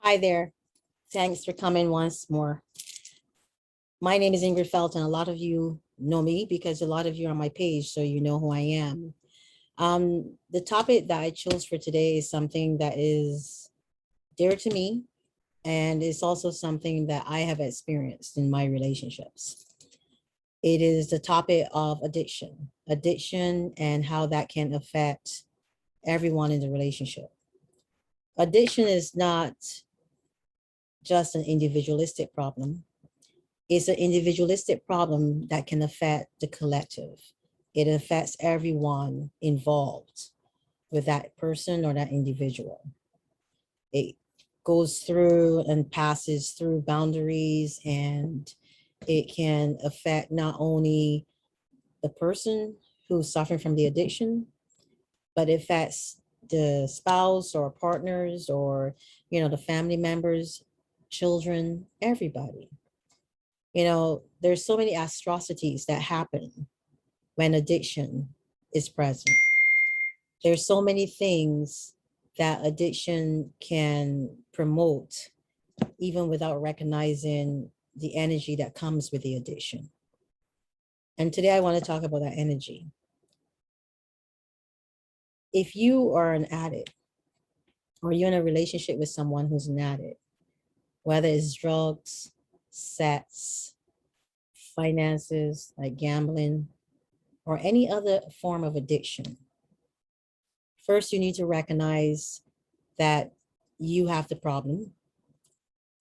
Hi there. Thanks for coming once more. My name is Ingrid Felton. A lot of you know me because a lot of you are on my page, so you know who I am. The topic that I chose for today is something that is dear to me, and it's also something that I have experienced in my relationships. It is the topic of addiction and how that can affect everyone in the relationship. Addiction is not just an individualistic problem. It's an individualistic problem that can affect the collective. It affects everyone involved with that person or that individual. It goes through and passes through boundaries, and it can affect not only the person who's suffering from the addiction, but it affects the spouse or partners or, the family members, children, everybody. There's so many atrocities that happen when addiction is present. There's so many things that addiction can promote, even without recognizing the energy that comes with the addiction. And today I want to talk about that energy. If you are an addict or you're in a relationship with someone who's an addict, whether it's drugs, sex, finances, like gambling, or any other form of addiction, first you need to recognize that you have the problem.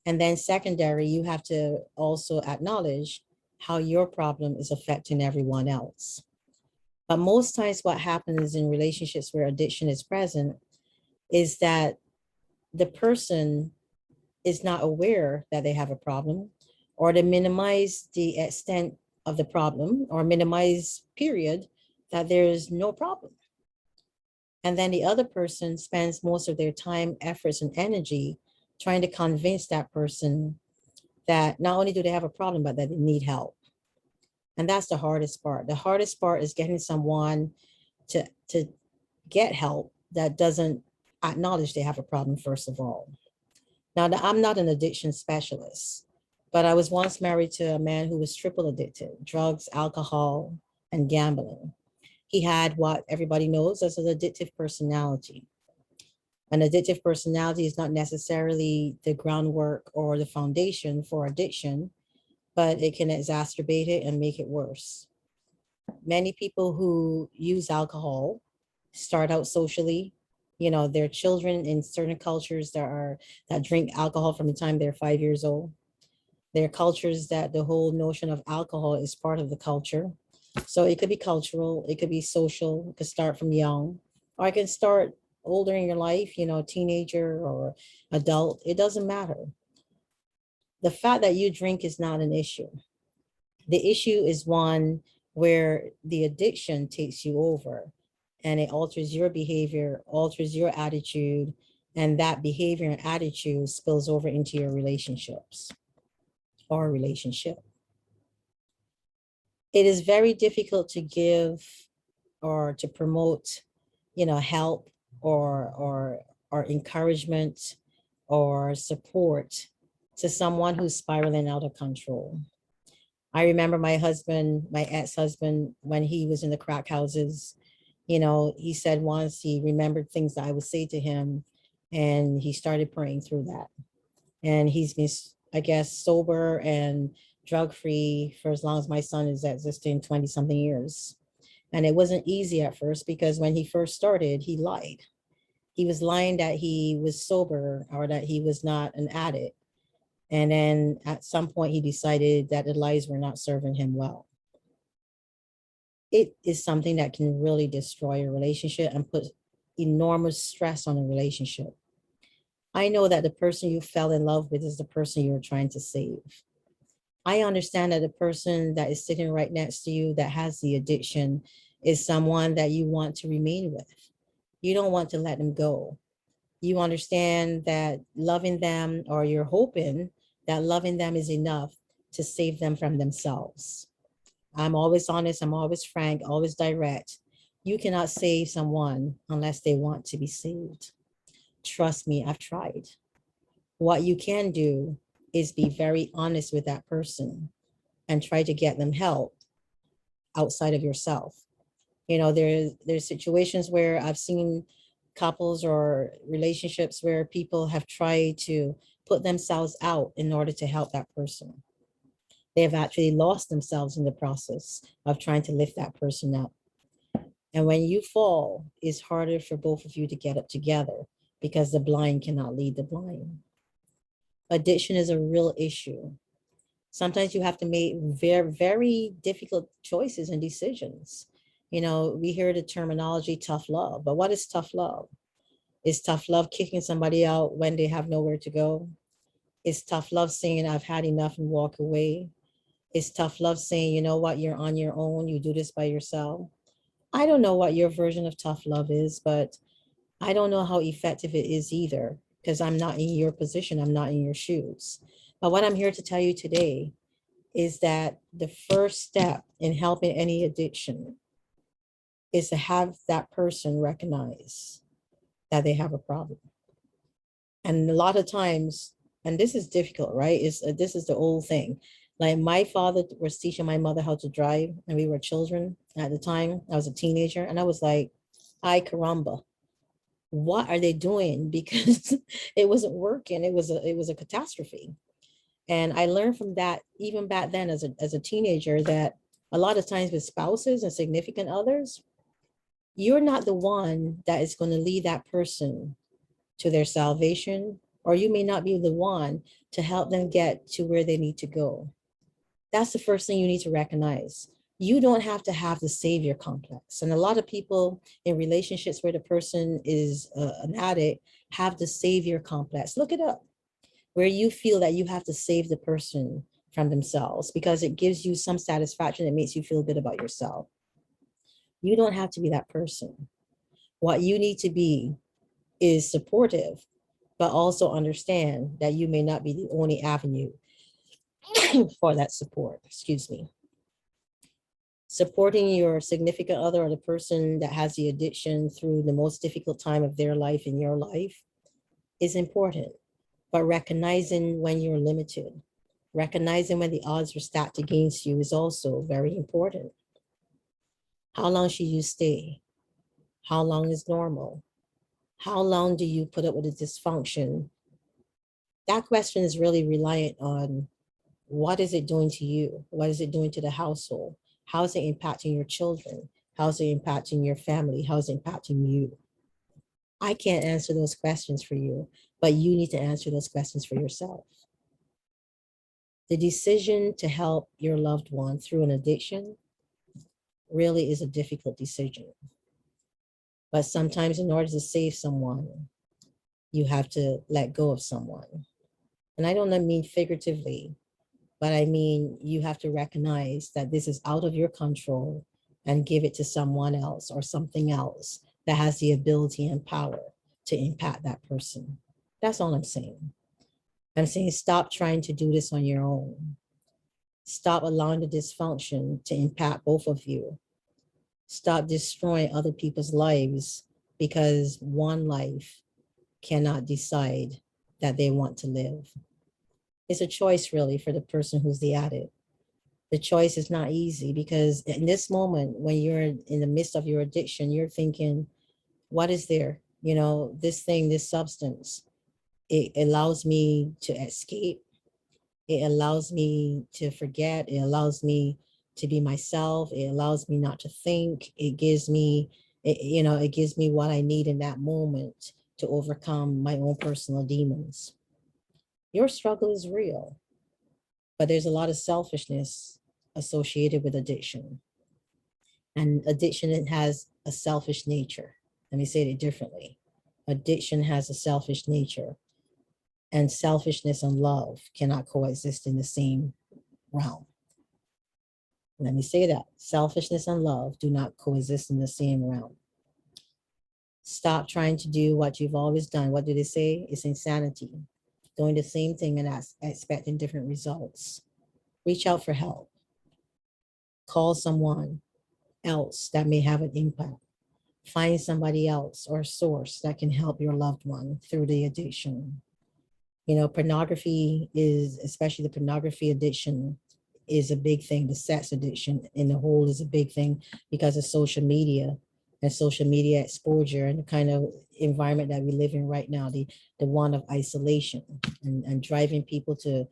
And then secondary, you have to also acknowledge how your problem is affecting everyone else. But most times what happens in relationships where addiction is present is that the person is not aware that they have a problem, or to minimize the extent of the problem, or minimize period that there's no problem. And then the other person spends most of their time, efforts, and energy trying to convince that person that not only do they have a problem, but that they need help. And that's the hardest part. The hardest part is getting someone to get help that doesn't acknowledge they have a problem, first of all. Now, I'm not an addiction specialist, but I was once married to a man who was triple addicted: drugs, alcohol, and gambling. He had what everybody knows as an addictive personality. An addictive personality is not necessarily the groundwork or the foundation for addiction, but it can exacerbate it and make it worse. Many people who use alcohol start out socially. Their children in certain cultures that drink alcohol from the time they're 5 years old. There are cultures that the whole notion of alcohol is part of the culture. So it could be cultural, it could be social, it could start from young, or it can start older in your life, teenager or adult, it doesn't matter. The fact that you drink is not an issue. The issue is one where the addiction takes you over and it alters your behavior, alters your attitude, and that behavior and attitude spills over into your relationships or relationship. It is very difficult to give or to promote, help or encouragement or support to someone who's spiraling out of control. I remember my husband, my ex-husband, when he was in the crack houses, he said once he remembered things that I would say to him, and he started praying through that. And he's been, I guess, sober and drug-free for as long as my son is existing, 20 something years. And it wasn't easy at first because when he first started, he lied. He was lying that he was sober or that he was not an addict. And then at some point he decided that the lies were not serving him well. It is something that can really destroy a relationship and put enormous stress on a relationship. I know that the person you fell in love with is the person you're trying to save. I understand that the person that is sitting right next to you that has the addiction is someone that you want to remain with. You don't want to let them go. You understand that loving them, or you're hoping that loving them is enough to save them from themselves. I'm always honest, I'm always frank, always direct. You cannot save someone unless they want to be saved. Trust me, I've tried. What you can do is be very honest with that person and try to get them help outside of yourself. You know, there's situations where I've seen couples or relationships where people have tried to put themselves out in order to help that person. They have actually lost themselves in the process of trying to lift that person up. And when you fall, it's harder for both of you to get up together because the blind cannot lead the blind. Addiction is a real issue. Sometimes you have to make very, very difficult choices and decisions. You know, we hear the terminology tough love, but what is tough love? Is tough love kicking somebody out when they have nowhere to go? Is tough love saying, I've had enough and walk away? Is tough love saying, you know what, you're on your own, you do this by yourself? I don't know what your version of tough love is, but I don't know how effective it is either, because I'm not in your position, I'm not in your shoes. But what I'm here to tell you today is that the first step in helping any addiction is to have that person recognize that they have a problem. And a lot of times, and this is difficult, right? This is the old thing. Like my father was teaching my mother how to drive, and we were children at the time. I was a teenager, and I was like, "Ay caramba, what are they doing?" Because it wasn't working. It was a catastrophe. And I learned from that even back then as a teenager that a lot of times with spouses and significant others, you're not the one that is going to lead that person to their salvation, or you may not be the one to help them get to where they need to go. That's the first thing you need to recognize. You don't have to have the savior complex. And a lot of people in relationships where the person is an addict have the savior complex. Look it up, where you feel that you have to save the person from themselves because it gives you some satisfaction. It makes you feel good about yourself. You don't have to be that person. What you need to be is supportive, but also understand that you may not be the only avenue for that support. Excuse me. Supporting your significant other or the person that has the addiction through the most difficult time of their life in your life is important, but recognizing when you're limited, recognizing when the odds are stacked against you is also very important. How long should you stay? How long is normal? How long do you put up with a dysfunction? That question is really reliant on what is it doing to you? What is it doing to the household? How is it impacting your children? How is it impacting your family? How is it impacting you? I can't answer those questions for you, but you need to answer those questions for yourself. The decision to help your loved one through an addiction really is a difficult decision. But sometimes, in order to save someone, you have to let go of someone. And I don't mean figuratively, but I mean you have to recognize that this is out of your control and give it to someone else or something else that has the ability and power to impact that person. That's all I'm saying. I'm saying stop trying to do this on your own. Stop allowing the dysfunction to impact both of you. Stop destroying other people's lives because one life cannot decide that they want to live. It's a choice really for the person who's the addict. The choice is not easy because in this moment, when you're in the midst of your addiction, you're thinking, what is there? You know, this thing, this substance, it allows me to escape. It allows me to forget. It allows me to be myself. It allows me not to think. It gives me, it gives me what I need in that moment to overcome my own personal demons. Your struggle is real, but there's a lot of selfishness associated with addiction. And addiction, it has a selfish nature. Let me say it differently. Addiction has a selfish nature, and selfishness and love cannot coexist in the same realm. Let me say that. Selfishness and love do not coexist in the same realm. Stop trying to do what you've always done. What do they say? It's insanity. Doing the same thing and expecting different results. Reach out for help. Call someone else that may have an impact. Find somebody else or source that can help your loved one through the addiction. You know, pornography is, especially the pornography addiction, is a big thing. The sex addiction in the whole is a big thing because of social media and social media exposure and the kind of environment that we live in right now, the one of isolation and driving people to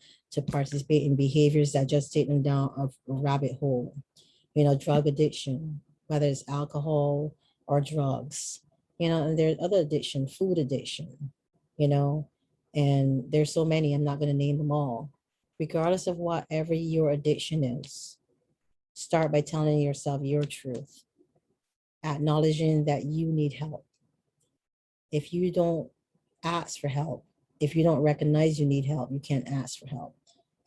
participate in behaviors that just take them down a rabbit hole. You know, drug addiction, whether it's alcohol or drugs, you know, and there's other addiction, food addiction, you know, and there's so many, I'm not going to name them all. Regardless of whatever your addiction is, start by telling yourself your truth, acknowledging that you need help. If you don't ask for help, if you don't recognize you need help, you can't ask for help.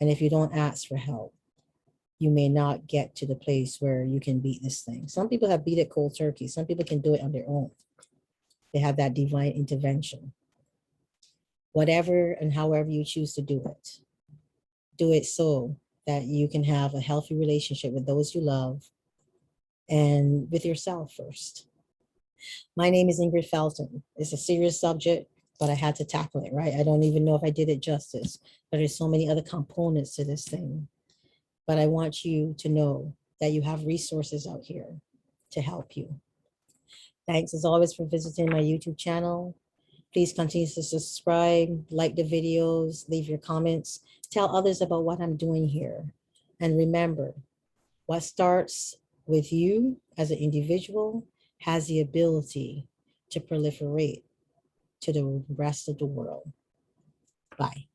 And if you don't ask for help, you may not get to the place where you can beat this thing. Some people have beat it cold turkey. Some people can do it on their own. They have that divine intervention. Whatever and however you choose to do it so that you can have a healthy relationship with those you love and with yourself first. My name is Ingrid Felton. It's a serious subject, but I had to tackle it, right? I don't even know if I did it justice, but there's so many other components to this thing. But I want you to know that you have resources out here to help you. Thanks as always for visiting my YouTube channel. Please continue to subscribe, like the videos, leave your comments, tell others about what I'm doing here. And remember, what starts with you as an individual has the ability to proliferate to the rest of the world. Bye.